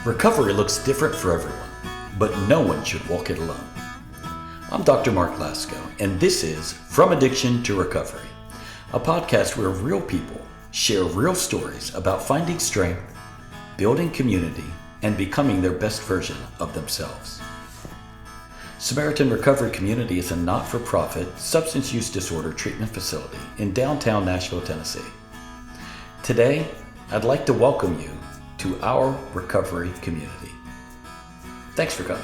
Recovery looks different for everyone, but no one should walk it alone. I'm Dr. Mark Lasko, and this is From Addiction to Recovery, a podcast where real people share real stories about finding strength, building community, and becoming their best version of themselves. Samaritan Recovery Community is a not-for-profit substance use disorder treatment facility in downtown Nashville, Tennessee. Today, I'd like to welcome you to our recovery community. Thanks for coming.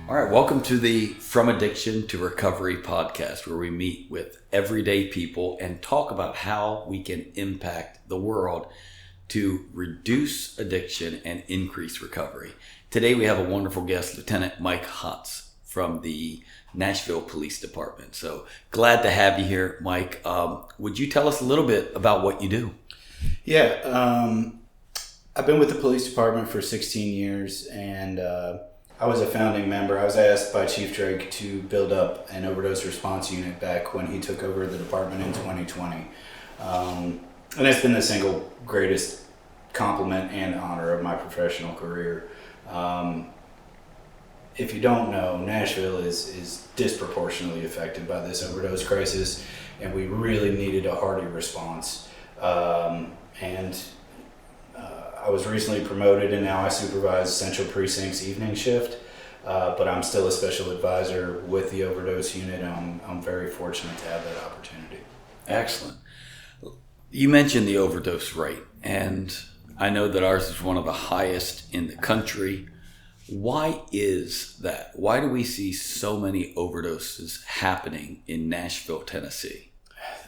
All right, welcome to the From Addiction to Recovery podcast, where we meet with everyday people and talk about how we can impact the world to reduce addiction and increase recovery. Today we have a wonderful guest, Lieutenant Mike Hotz from the Nashville Police Department. So glad to have you here, Mike. Would you tell us a little bit about what you do? Yeah, I've been with the police department for 16 years, and I was a founding member. I was asked by Chief Drake to build up an overdose response unit back when he took over the department in 2020. And it's been the single greatest compliment and honor of my professional career. If you don't know, Nashville is disproportionately affected by this overdose crisis, and we really needed a hearty response. I was recently promoted, and now I supervise Central Precinct's evening shift, but I'm still a special advisor with the Overdose Unit. I'm very fortunate to have that opportunity. Excellent. You mentioned the overdose rate, and I know that ours is one of the highest in the country. Why is that? Why do we see so many overdoses happening in Nashville, Tennessee?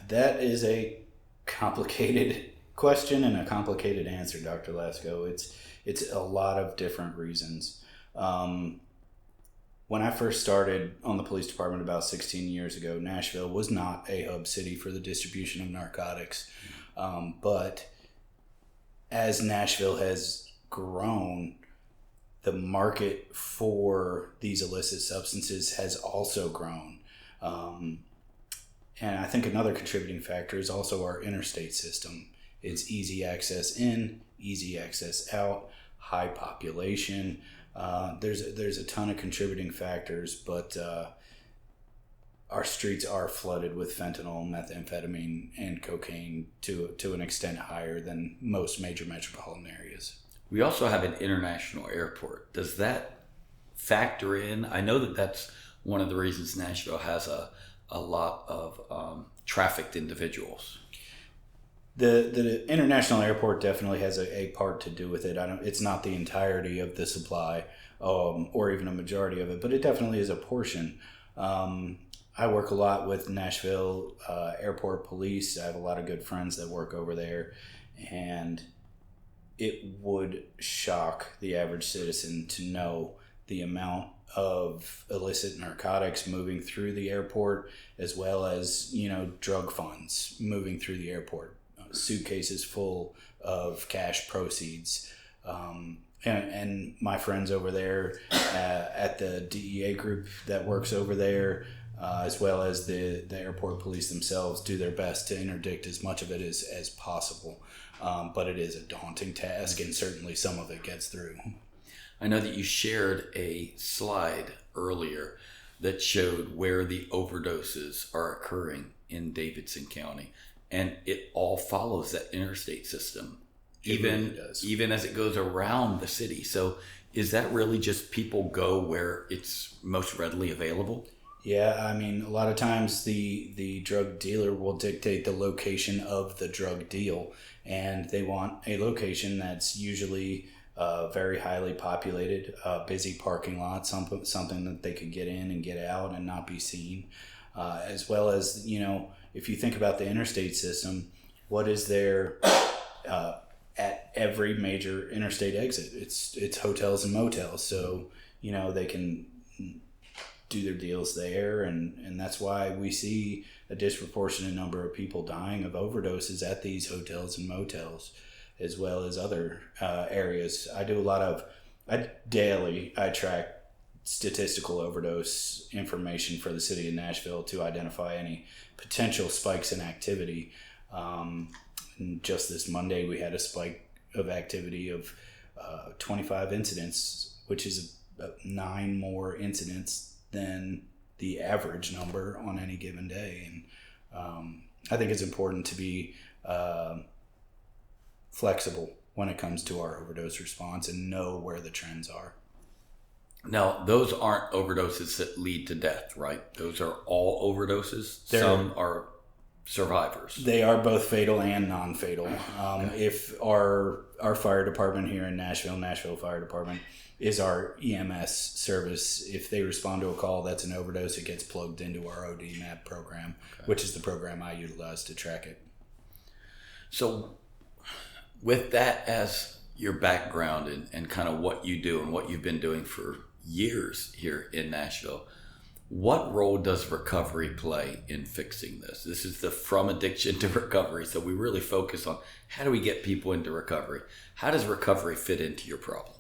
That is a complicated question and a complicated answer, Dr. Lasko. It's a lot of different reasons. When I first started on the police department about 16 years ago, Nashville was not a hub city for the distribution of narcotics. But as Nashville has grown, the market for these illicit substances has also grown. And I think another contributing factor is also our interstate system. It's easy access in, easy access out, high population. There's a ton of contributing factors, but our streets are flooded with fentanyl, methamphetamine, and cocaine to an extent higher than most major metropolitan areas. We also have an international airport. Does that factor in? I know that that's one of the reasons Nashville has a lot of trafficked individuals. The international airport definitely has a part to do with it. It's not the entirety of the supply, or even a majority of it, but it definitely is a portion. I work a lot with Nashville Airport Police. I have a lot of good friends that work over there, and it would shock the average citizen to know the amount of illicit narcotics moving through the airport, as well as, drug funds moving through the airport, suitcases full of cash proceeds. And my friends over there at the DEA group that works over there, as well as the airport police themselves, do their best to interdict as much of it as possible. But it is a daunting task, and certainly some of it gets through. I know that you shared a slide earlier that showed where the overdoses are occurring in Davidson County, and it all follows that interstate system, even as it goes around the city. So is that really just people go where it's most readily available? Yeah, I mean, a lot of times the drug dealer will dictate the location of the drug deal, and they want a location that's usually very highly populated, busy parking lot, something that they could get in and get out and not be seen, as well as, if you think about the interstate system, what is there at every major interstate exit? It's hotels and motels, so they can do their deals there, and that's why we see a disproportionate number of people dying of overdoses at these hotels and motels, as well as other areas. Daily I track statistical overdose information for the city of Nashville to identify any potential spikes in activity. And just this Monday, we had a spike of activity of 25 incidents, which is 9 more incidents than the average number on any given day. And I think it's important to be flexible when it comes to our overdose response and know where the trends are. Now, those aren't overdoses that lead to death, right? Those are all overdoses. Some are survivors. They are both fatal and non-fatal. If our fire department here in Nashville Fire Department, is our EMS service. If they respond to a call that's an overdose, it gets plugged into our ODMAP program, which is the program I utilize to track it. So with that as your background and kind of what you do and what you've been doing for years here in Nashville, what role does recovery play in fixing this? This is the From Addiction to Recovery. So we really focus on how do we get people into recovery? How does recovery fit into your problem?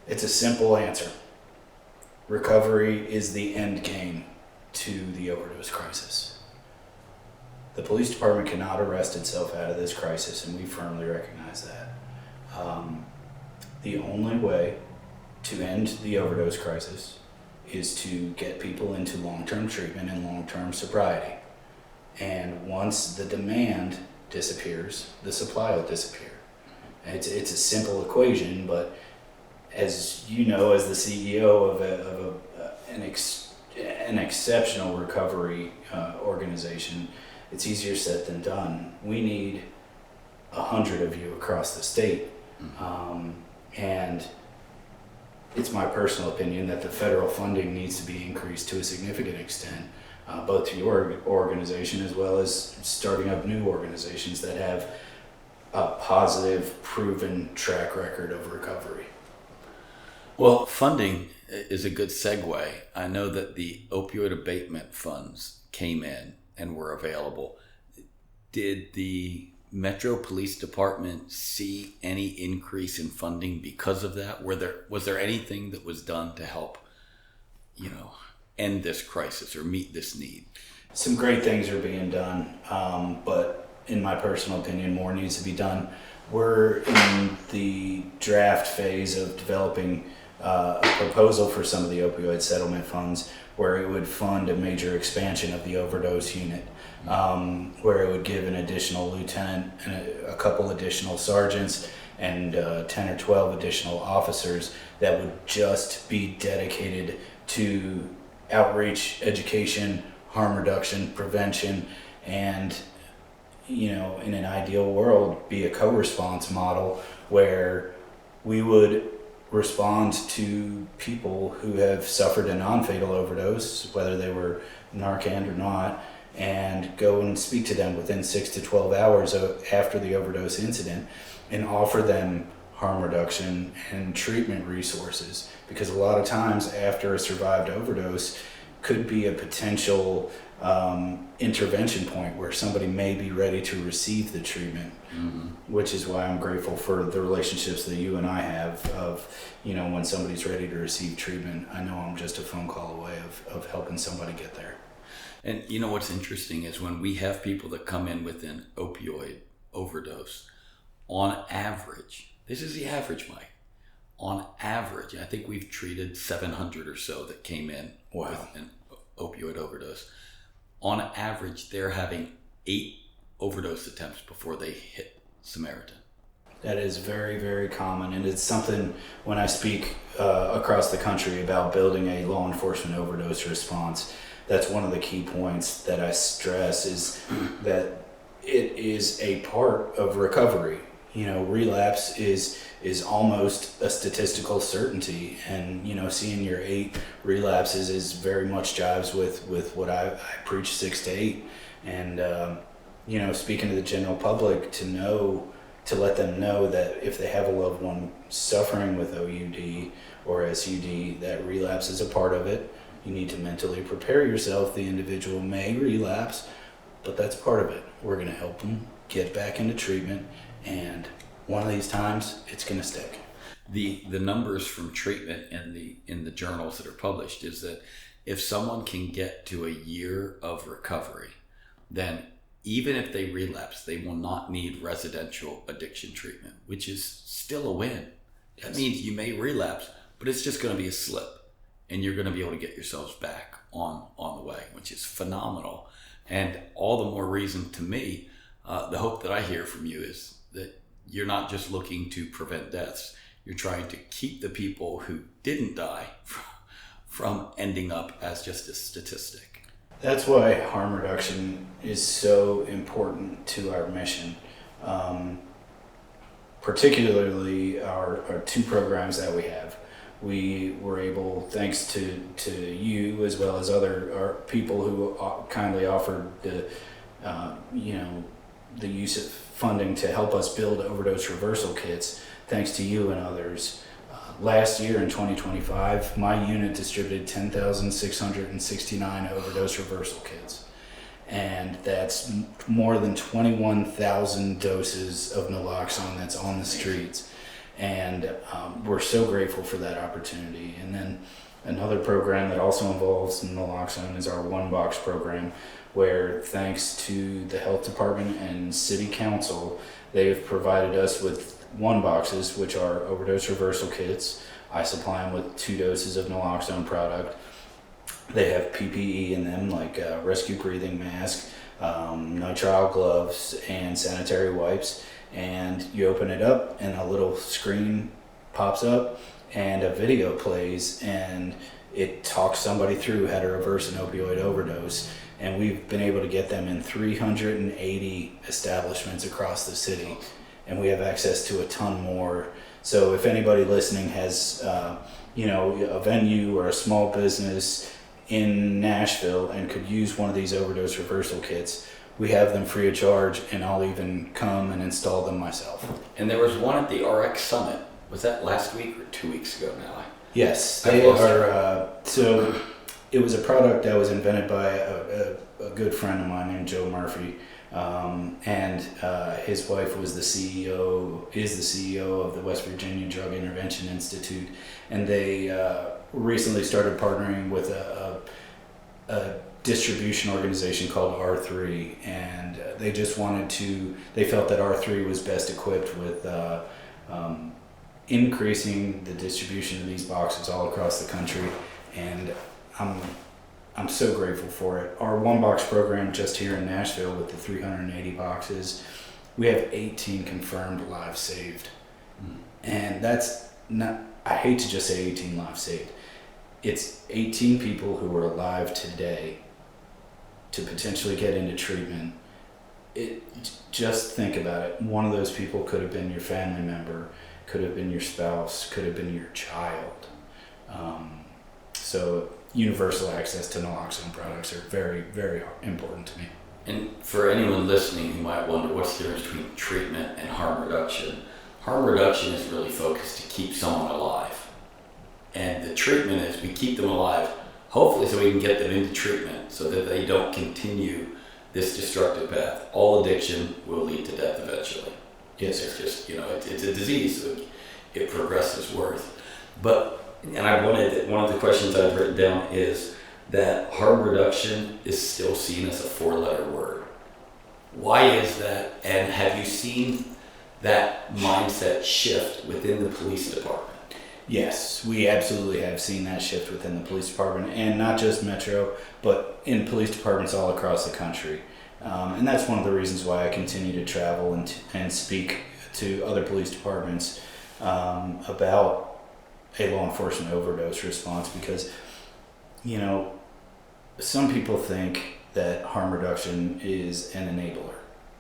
It's a simple answer. Recovery is the end game to the overdose crisis. The police department cannot arrest itself out of this crisis, and we firmly recognize that. The only way to end the overdose crisis is to get people into long-term treatment and long-term sobriety. And once the demand disappears, the supply will disappear. It's a simple equation, but as you know, as the CEO of an exceptional recovery organization, it's easier said than done. We need 100 of you across the state. And it's my personal opinion that the federal funding needs to be increased to a significant extent, both to your organization as well as starting up new organizations that have a positive, proven track record of recovery. Well, funding is a good segue. I know that the opioid abatement funds came in and were available. Did the Metro Police Department see any increase in funding because of that? Was there anything that was done to help, end this crisis or meet this need? Some great things are being done, but in my personal opinion, more needs to be done. We're in the draft phase of developing a proposal for some of the opioid settlement funds where it would fund a major expansion of the Overdose Unit, where it would give an additional lieutenant and a couple additional sergeants and 10 or 12 additional officers that would just be dedicated to outreach, education, harm reduction, prevention, and in an ideal world be a co-response model where we would respond to people who have suffered a non-fatal overdose, whether they were Narcan or not, and go and speak to them within 6 to 12 hours after the overdose incident and offer them harm reduction and treatment resources. Because a lot of times after a survived overdose could be a potential intervention point where somebody may be ready to receive the treatment, which is why I'm grateful for the relationships that you and I have of, when somebody's ready to receive treatment, I know I'm just a phone call away of helping somebody get there. And what's interesting is when we have people that come in with an opioid overdose, on average, this is the average, Mike, on average, I think we've treated 700 or so that came in with an opioid overdose. On average, they're having 8 overdose attempts before they hit Samaritan. That is very, very common, and it's something when I speak across the country about building a law enforcement overdose response, that's one of the key points that I stress is that it is a part of recovery. Relapse is almost a statistical certainty, and seeing your 8 relapses is very much jives with what I preach, 6 to 8, and speaking to the general public to let them know that if they have a loved one suffering with OUD or SUD, that relapse is a part of it. You need to mentally prepare yourself. The individual may relapse, but that's part of it. We're going to help them get back into treatment, and one of these times it's going to stick. The numbers from treatment in the journals that are published is that if someone can get to a year of recovery, then even if they relapse, they will not need residential addiction treatment, which is still a win. That means you may relapse, but it's just going to be a slip, and you're going to be able to get yourselves back on the way, which is phenomenal. And all the more reason to me, the hope that I hear from you is that you're not just looking to prevent deaths, you're trying to keep the people who didn't die from ending up as just a statistic. That's why harm reduction is so important to our mission. Particularly our two programs that we have. We were able, thanks to you as well as other people who kindly offered the use of funding to help us build overdose reversal kits, thanks to you and others. Last year in 2025, my unit distributed 10,669 overdose reversal kits. And that's more than 21,000 doses of naloxone that's on the streets. And we're so grateful for that opportunity. And then another program that also involves naloxone is our One Box program, where thanks to the health department and city council, they've provided us with One Boxes, which are overdose reversal kits. I supply them with 2 doses of naloxone product. They have PPE in them, like a rescue breathing mask, nitrile gloves, and sanitary wipes. And you open it up, and a little screen pops up, and a video plays, and it talks somebody through how to reverse an opioid overdose. And we've been able to get them in 380 establishments across the city, and we have access to a ton more. So if anybody listening has, a venue or a small business in Nashville and could use one of these overdose reversal kits, we have them free of charge, and I'll even come and install them myself. And there was one at the RX Summit. Was that last week or 2 weeks ago now? Yes, they are. So it was a product that was invented by a good friend of mine named Joe Murphy, and his wife is the CEO of the West Virginia Drug Intervention Institute, and they recently started partnering with a distribution organization called R3, and they felt that R3 was best equipped with increasing the distribution of these boxes all across the country, and I'm so grateful for it. Our One Box program just here in Nashville with the 380 boxes, we have 18 confirmed lives saved. And that's not, I hate to just say 18 lives saved. It's 18 people who are alive today to potentially get into treatment. Just think about it. One of those people could have been your family member, could have been your spouse, could have been your child. So universal access to naloxone products are very, very important to me. And for anyone listening who might wonder what's the difference between treatment and harm reduction is really focused to keep someone alive. And the treatment is we keep them alive, hopefully so we can get them into treatment so that they don't continue this destructive path. All addiction will lead to death eventually. Yes, it's just, it's a disease, so it progresses worse. One of the questions I've written down is that harm reduction is still seen as a 4-letter word. Why is that? And have you seen that mindset shift within the police department? Yes, we absolutely have seen that shift within the police department, and not just Metro, but in police departments all across the country. And that's one of the reasons why I continue to travel and speak to other police departments about a law enforcement overdose response, because, some people think that harm reduction is an enabler,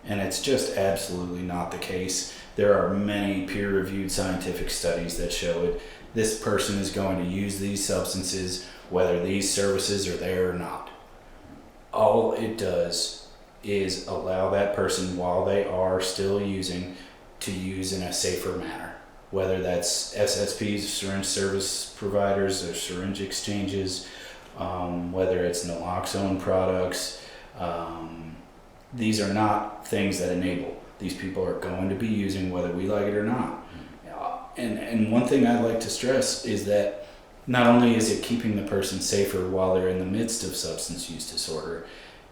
and it's just absolutely not the case. There are many peer-reviewed scientific studies that show it. This person is going to use these substances whether these services are there or not. All it does is allow that person, while they are still using, to use in a safer manner. Whether that's SSPs, syringe service providers, or syringe exchanges, whether it's naloxone products. These are not things that enable. These people are going to be using whether we like it or not. And one thing I'd like to stress is that not only is it keeping the person safer while they're in the midst of substance use disorder,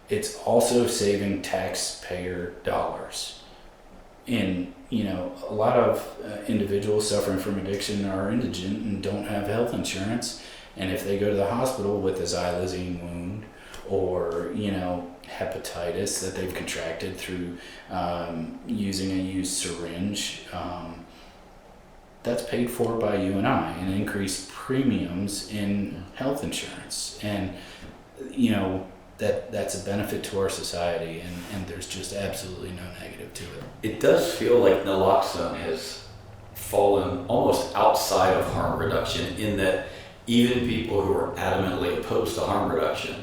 it's also saving taxpayer dollars. And, a lot of individuals suffering from addiction are indigent and don't have health insurance. And if they go to the hospital with a xylazine wound or, hepatitis that they've contracted through using a used syringe, that's paid for by you and I, and increased premiums in health insurance. And, that's a benefit to our society, and there's just absolutely no negative to it. It does feel like naloxone has fallen almost outside of harm reduction, in that even people who are adamantly opposed to harm reduction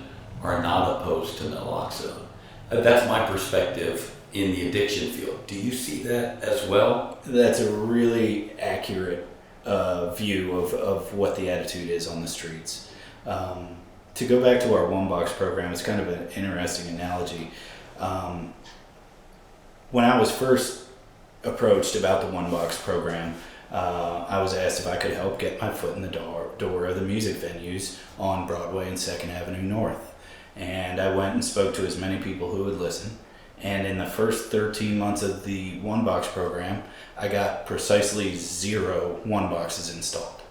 are not opposed to naloxone. That's my perspective in the addiction field. Do you see that as well? That's a really accurate view of what the attitude is on the streets. To go back to our one box program, it's kind of an interesting analogy. When I was first approached about the one box program, I was asked if I could help get my foot in the door of the music venues on Broadway and 2nd Avenue North. And I went and spoke to as many people who would listen. And in the first 13 months of the one box program, I got precisely 0 one boxes installed.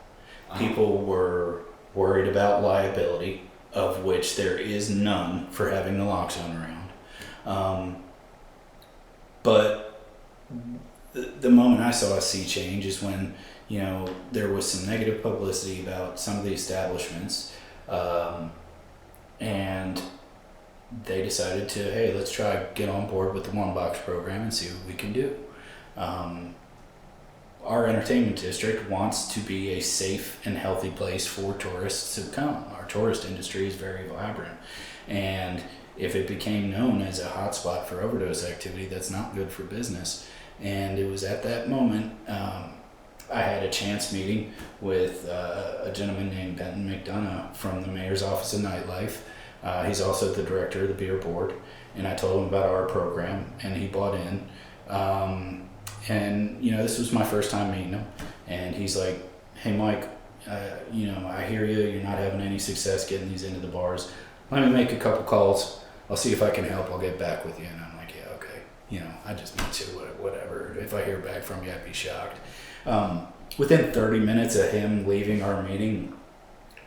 People were worried about liability, of which there is none for having naloxone around. But the moment I saw a sea change is when, there was some negative publicity about some of the establishments, and they decided to, hey, let's try get on board with the one box program and see what we can do. Our entertainment district wants to be a safe and healthy place for tourists to come. Our tourist industry is very vibrant, and if it became known as a hotspot for overdose activity, that's not good for business. And it was at that moment I had a chance meeting with a gentleman named Benton McDonough from the Mayor's Office of Nightlife. He's also the director of the beer board, and I told him about our program, and he bought in. And this was my first time meeting him, and he's like, hey Mike, I hear you're not having any success getting these into the bars. Let me make a couple calls, I'll see if I can help, I'll get back with you. And I'm like, yeah, okay, I just need to, whatever, if I hear back from you, I'd be shocked. Within 30 minutes of him leaving our meeting,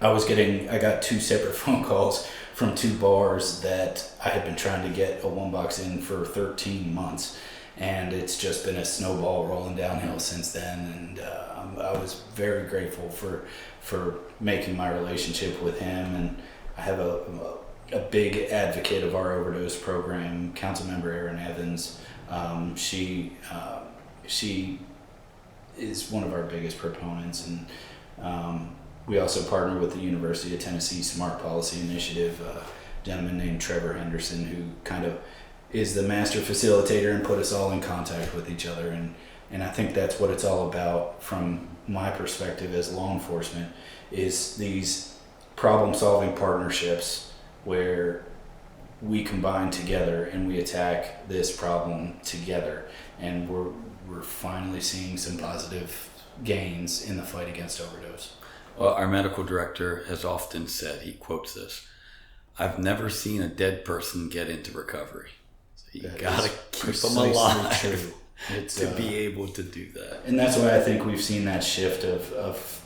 I got 2 separate phone calls from 2 bars that I had been trying to get a one box in for 13 months. And it's just been a snowball rolling downhill since then. And I was very grateful for making my relationship with him. And I have a big advocate of our overdose program, Councilmember Erin Evans. She is one of our biggest proponents. And we also partner with the University of Tennessee Smart Policy Initiative, a gentleman named Trevor Henderson, who kind of is the master facilitator and put us all in contact with each other. And I think that's what it's all about from my perspective as law enforcement, is these problem-solving partnerships where we combine together and we attack this problem together. And we're finally seeing some positive gains in the fight against overdose. Well, our medical director has often said, he quotes this, "I've never seen a dead person get into recovery." You gotta keep them alive to be able to do that. And that's why I think we've seen that shift of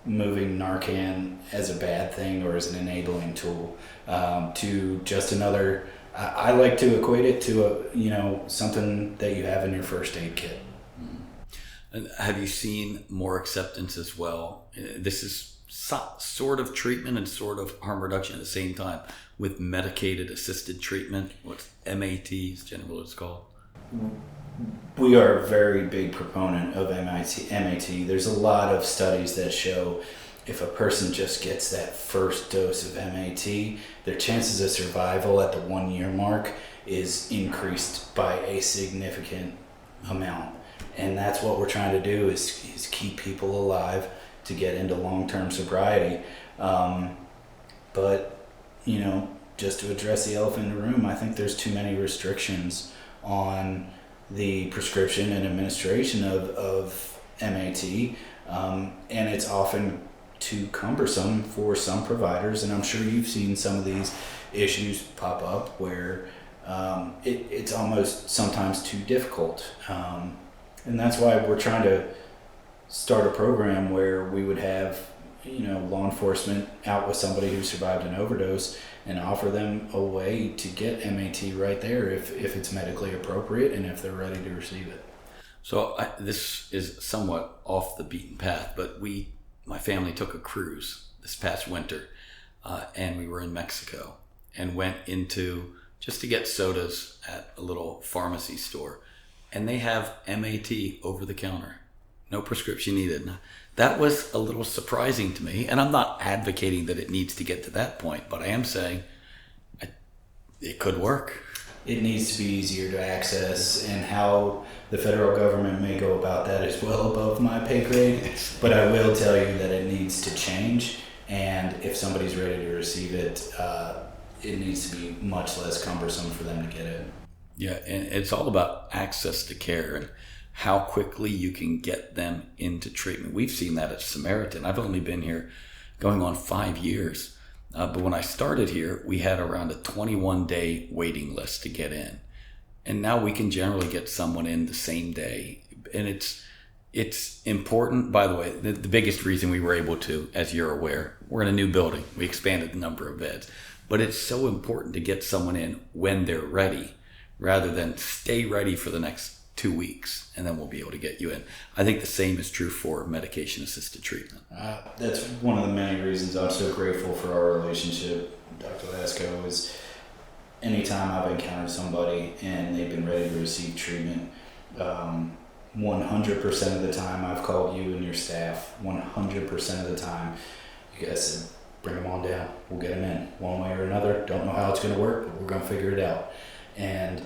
moving Narcan as a bad thing or as an enabling tool to just another. I like to equate it to something that you have in your first aid kit. And have you seen more acceptance as well? This is sort of treatment and sort of harm reduction at the same time, with medicated assisted treatment, what's MATs generally it's called. We are a very big proponent of MAT. There's a lot of studies that show if a person just gets that first dose of MAT, their chances of survival at the 1 year mark is increased by a significant amount. And that's what we're trying to do is keep people alive to get into long-term sobriety. But just to address the elephant in the room, I think there's too many restrictions on the prescription and administration of MAT, and it's often too cumbersome for some providers, and I'm sure you've seen some of these issues pop up where it's almost sometimes too difficult. And that's why we're trying to start a program where we would have, law enforcement out with somebody who survived an overdose and offer them a way to get MAT right there if it's medically appropriate and if they're ready to receive it. So this is somewhat off the beaten path, but my family took a cruise this past winter, and we were in Mexico and went into just to get sodas at a little pharmacy store, and they have MAT over the counter, no prescription needed. That was a little surprising to me, and I'm not advocating that it needs to get to that point, but I am saying it could work. It needs to be easier to access, and how the federal government may go about that is well above my pay grade, but I will tell you that it needs to change, and if somebody's ready to receive it, it needs to be much less cumbersome for them to get it. Yeah, and it's all about access to care and how quickly you can get them into treatment. We've seen that at Samaritan. I've only been here going on 5 years. But when I started here, we had around a 21-day waiting list to get in. And now we can generally get someone in the same day. And it's important, by the way, the biggest reason we were able to, as you're aware, we're in a new building. We expanded the number of beds. But it's so important to get someone in when they're ready, rather than stay ready for the next 2 weeks, and then we'll be able to get you in. I think the same is true for medication-assisted treatment. That's one of the many reasons I'm so grateful for our relationship, Dr. Lasko, is anytime I've encountered somebody and they've been ready to receive treatment, 100% of the time I've called you and your staff, 100% of the time, you guys said, bring them on down, we'll get them in, one way or another. Don't know how it's going to work, but we're going to figure it out. And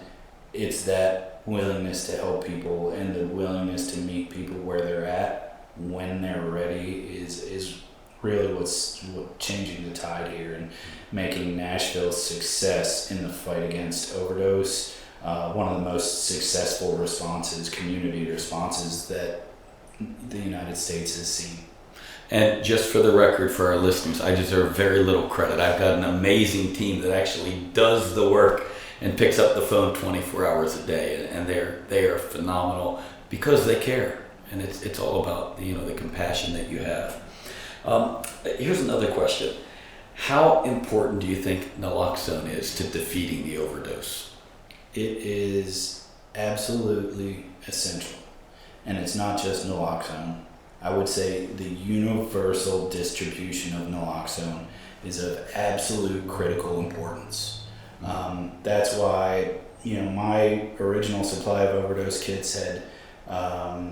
it's that willingness to help people and the willingness to meet people where they're at when they're ready is really what's changing the tide here and making Nashville's success in the fight against overdose one of the most successful community responses that the United States has seen. And just for the record, for our listeners, I deserve very little credit. I've got an amazing team that actually does the work and picks up the phone 24 hours a day, and they are phenomenal because they care, and it's all about the compassion that you have. Here's another question: how important do you think naloxone is to defeating the overdose? It is absolutely essential, and it's not just naloxone. I would say the universal distribution of naloxone is of absolute critical importance. That's why, my original supply of overdose kits had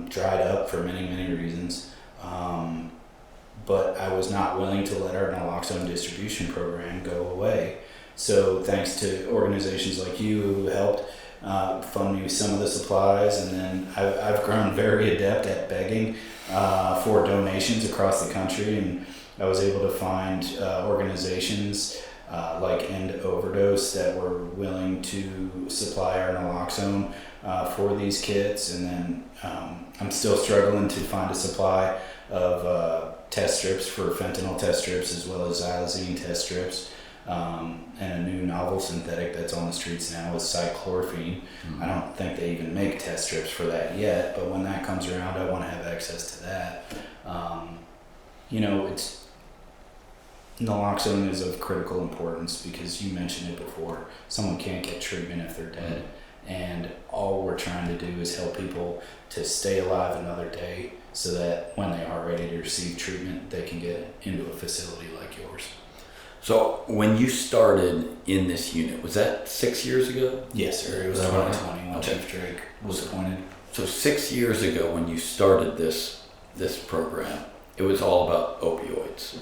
dried up for many, many reasons. But I was not willing to let our naloxone distribution program go away. So thanks to organizations like you who helped fund me some of the supplies, and then I've grown very adept at begging for donations across the country, and I was able to find organizations like End Overdose that were willing to supply our naloxone for these kits, and then I'm still struggling to find a supply of test strips for fentanyl test strips, as well as xylazine test strips, and a new novel synthetic that's on the streets now is cychlorphine. I don't think they even make test strips for that yet, but when that comes around, I want to have access to that. Naloxone is of critical importance because you mentioned it before. Someone can't get treatment if they're dead. And all we're trying to do is help people to stay alive another day so that when they are ready to receive treatment, they can get into a facility like yours. So when you started in this unit, was that 6 years ago? Yes, sir. It was 2020 when Chief Drake was appointed. So 6 years ago when you started this program, it was all about opioids.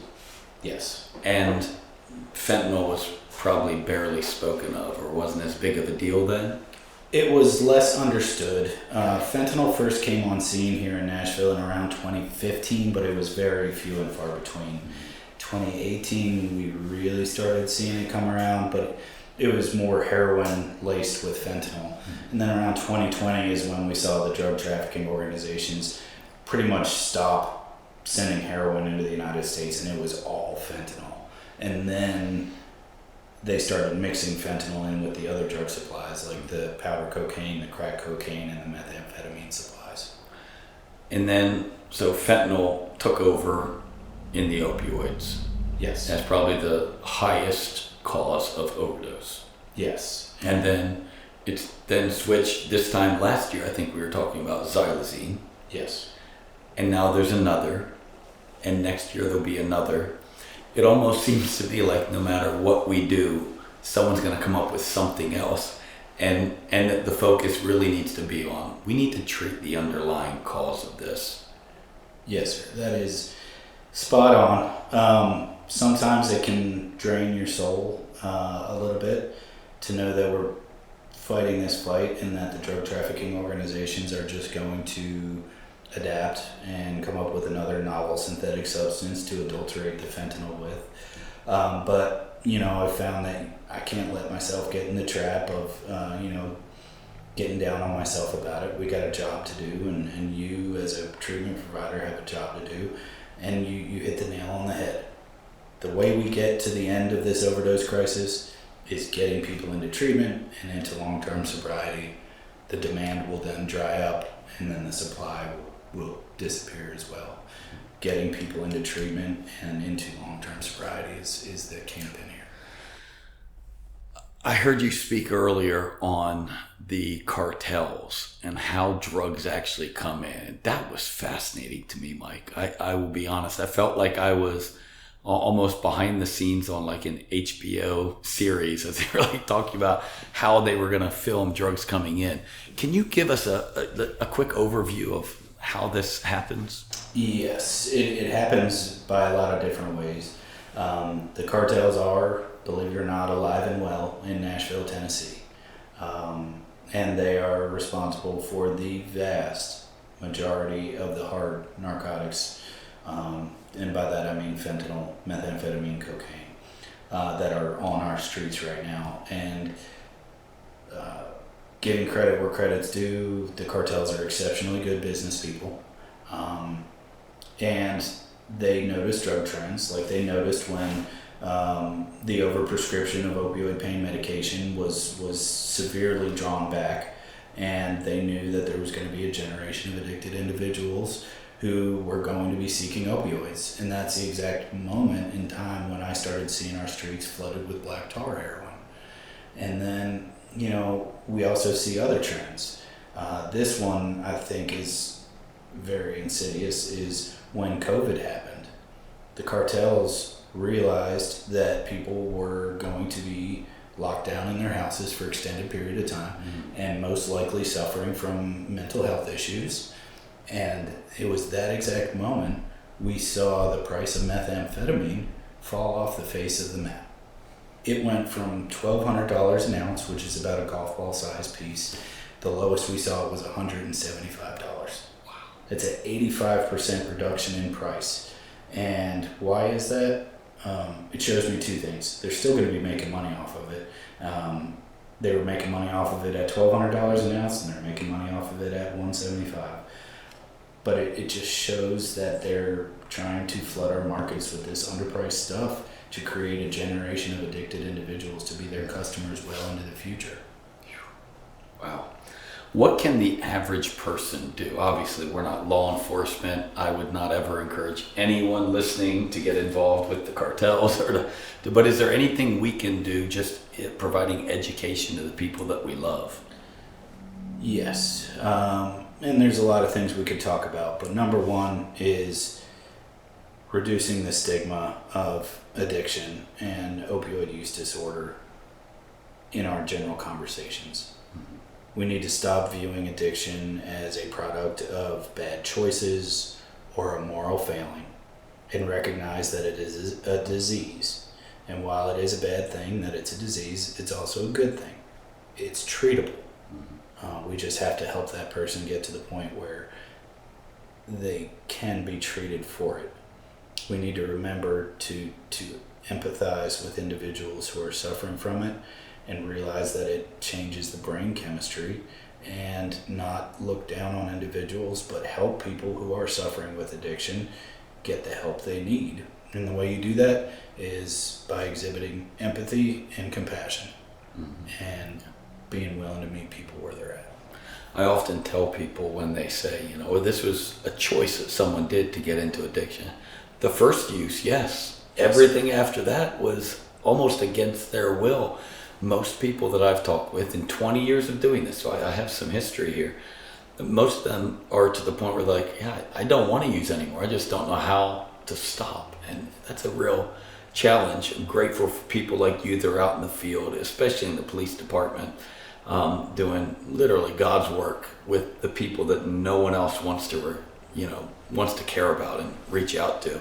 Yes. And fentanyl was probably barely spoken of, or wasn't as big of a deal then? It was less understood. Fentanyl first came on scene here in Nashville in around 2015, but it was very few and far between. 2018, we really started seeing it come around, but it was more heroin laced with fentanyl. And then around 2020 is when we saw the drug trafficking organizations pretty much stop sending heroin into the United States, and it was all fentanyl. And then they started mixing fentanyl in with the other drug supplies, like the powder cocaine, the crack cocaine, and the methamphetamine supplies. And then, so fentanyl took over in the opioids. Yes. That's probably the highest cause of overdose. Yes. And then it's then switched. This time last year, I think we were talking about xylazine. Yes. And now there's another. And next year there'll be another. It almost seems to be like no matter what we do, someone's going to come up with something else. And the focus really needs to be on, we need to treat the underlying cause of this. Yes, sir. That is spot on. Sometimes it can drain your soul a little bit to know that we're fighting this fight and that the drug trafficking organizations are just going to adapt and come up with another novel synthetic substance to adulterate the fentanyl with. But, I found that I can't let myself get in the trap of, getting down on myself about it. We got a job to do, and you as a treatment provider have a job to do, and you hit the nail on the head. The way we get to the end of this overdose crisis is getting people into treatment and into long-term sobriety. The demand will then dry up, and then the supply will disappear as well. Getting people into treatment and into long-term sobriety is the kingpin here. I heard you speak earlier on the cartels and how drugs actually come in. That was fascinating to me, Mike. I will be honest. I felt like I was almost behind the scenes on like an HBO series as they were like talking about how they were going to film drugs coming in. Can you give us a quick overview of how this happens? Yes, it happens by a lot of different ways. The cartels are, believe it or not, alive and well in Nashville, Tennessee. And they are responsible for the vast majority of the hard narcotics, and by that I mean fentanyl, methamphetamine, cocaine, that are on our streets right now. And giving credit where credit's due, the cartels are exceptionally good business people. And they notice drug trends, like they noticed when the overprescription of opioid pain medication was severely drawn back, and they knew that there was going to be a generation of addicted individuals who were going to be seeking opioids. And that's the exact moment in time when I started seeing our streets flooded with black tar heroin. And then, we also see other trends. This one I think is very insidious, is when COVID happened. The cartels realized that people were going to be locked down in their houses for extended period of time, and most likely suffering from mental health issues. And it was that exact moment we saw the price of methamphetamine fall off the face of the map. It went from $1,200 an ounce, which is about a golf ball size piece. The lowest we saw was $175. Wow. It's an 85% reduction in price. And why is that? It shows me two things. They're still going to be making money off of it. They were making money off of it at $1,200 an ounce, and they're making money off of it at $175. But it just shows that they're trying to flood our markets with this underpriced stuff to create a generation of addicted individuals to be their customers well into the future. Wow. What can the average person do? Obviously, we're not law enforcement. I would not ever encourage anyone listening to get involved with the cartels. But is there anything we can do just providing education to the people that we love? Yes. And there's a lot of things we could talk about. But number one is reducing the stigma of addiction and opioid use disorder in our general conversations. We need to stop viewing addiction as a product of bad choices or a moral failing, and recognize that it is a disease. And while it is a bad thing that it's a disease, it's also a good thing. It's treatable. We just have to help that person get to the point where they can be treated for it. We need to remember to empathize with individuals who are suffering from it, and realize that it changes the brain chemistry, and not look down on individuals, but help people who are suffering with addiction get the help they need. And the way you do that is by exhibiting empathy and compassion, and being willing to meet people where they're at. I often tell people when they say, this was a choice that someone did to get into addiction. The first use, yes. Everything after that was almost against their will. Most people that I've talked with in 20 years of doing this, so I have some history here, most of them are to the point where they're like, I don't want to use anymore. I just don't know how to stop. And that's a real challenge. I'm grateful for people like you that are out in the field, especially in the police department, doing literally God's work with the people that no one else wants to care about and reach out to.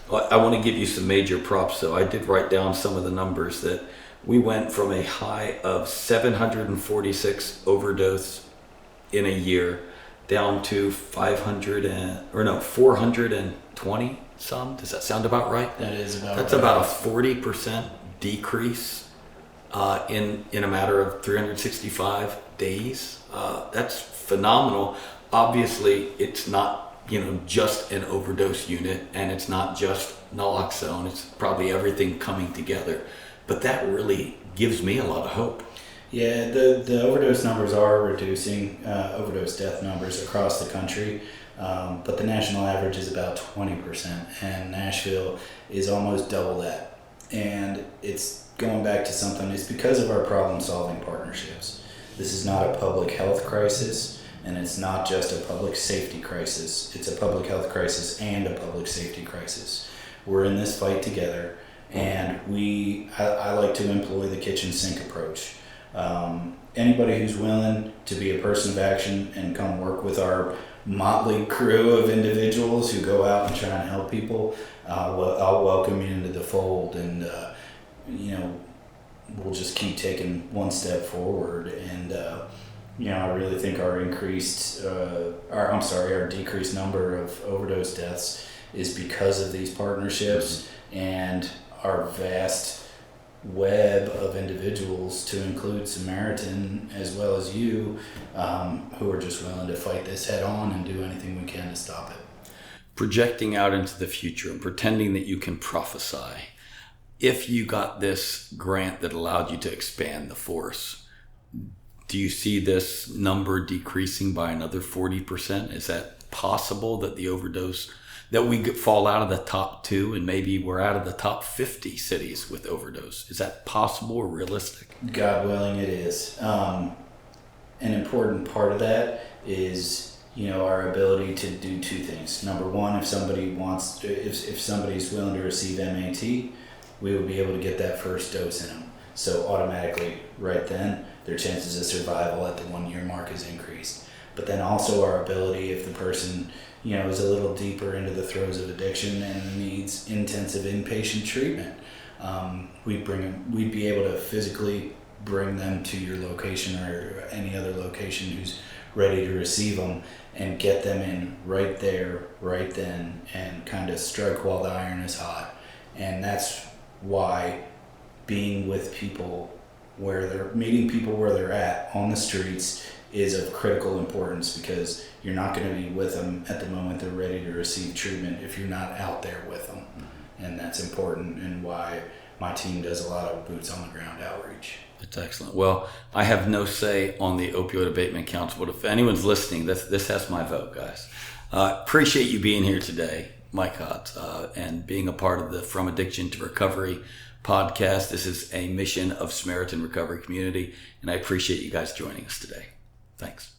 I want to give you some major props. So I did write down some of the numbers that we went from a high of 746 overdose in a year down to 420 some. Does that sound about right? That is about That's right. about a 40% decrease in a matter of 365 days. That's phenomenal. Obviously, it's not just an overdose unit, and it's not just naloxone. It's probably everything coming together. But that really gives me a lot of hope. Yeah, the overdose numbers are reducing, overdose death numbers across the country, but the national average is about 20%, and Nashville is almost double that. And it's going back to something, it's because of our problem-solving partnerships. This is not a public health crisis, and it's not just a public safety crisis. It's a public health crisis and a public safety crisis. We're in this fight together, and I like to employ the kitchen sink approach. Anybody who's willing to be a person of action and come work with our motley crew of individuals who go out and try and help people, I'll welcome you into the fold, and we'll just keep taking one step forward. And I really think our decreased number of overdose deaths is because of these partnerships and our vast web of individuals, to include Samaritan as well as you, who are just willing to fight this head on and do anything we can to stop it. Projecting out into the future and pretending that you can prophesy. If you got this grant that allowed you to expand the force, do you see this number decreasing by another 40%? Is that possible, that the overdose, that we fall out of the top 2 and maybe we're out of the top 50 cities with overdose? Is that possible or realistic? God willing, it is. An important part of that is, our ability to do 2 things. Number one, if somebody's willing to receive MAT, we will be able to get that first dose in them. So automatically, right then, their chances of survival at the 1-year mark is increased. But then also our ability, if the person is a little deeper into the throes of addiction and needs intensive inpatient treatment, we'd be able to physically bring them to your location or any other location who's ready to receive them, and get them in right there, right then, and kind of strike while the iron is hot. And that's why being with people meeting people where they're at on the streets is of critical importance, because you're not going to be with them at the moment they're ready to receive treatment if you're not out there with them. And that's important, and why my team does a lot of boots on the ground outreach. That's excellent. Well, I have no say on the Opioid Abatement Council, but if anyone's listening, this has my vote, guys. Appreciate you being here today, Mike Hotz, and being a part of the From Addiction to Recovery podcast. This is a mission of Samaritan Recovery Community, and I appreciate you guys joining us today. Thanks.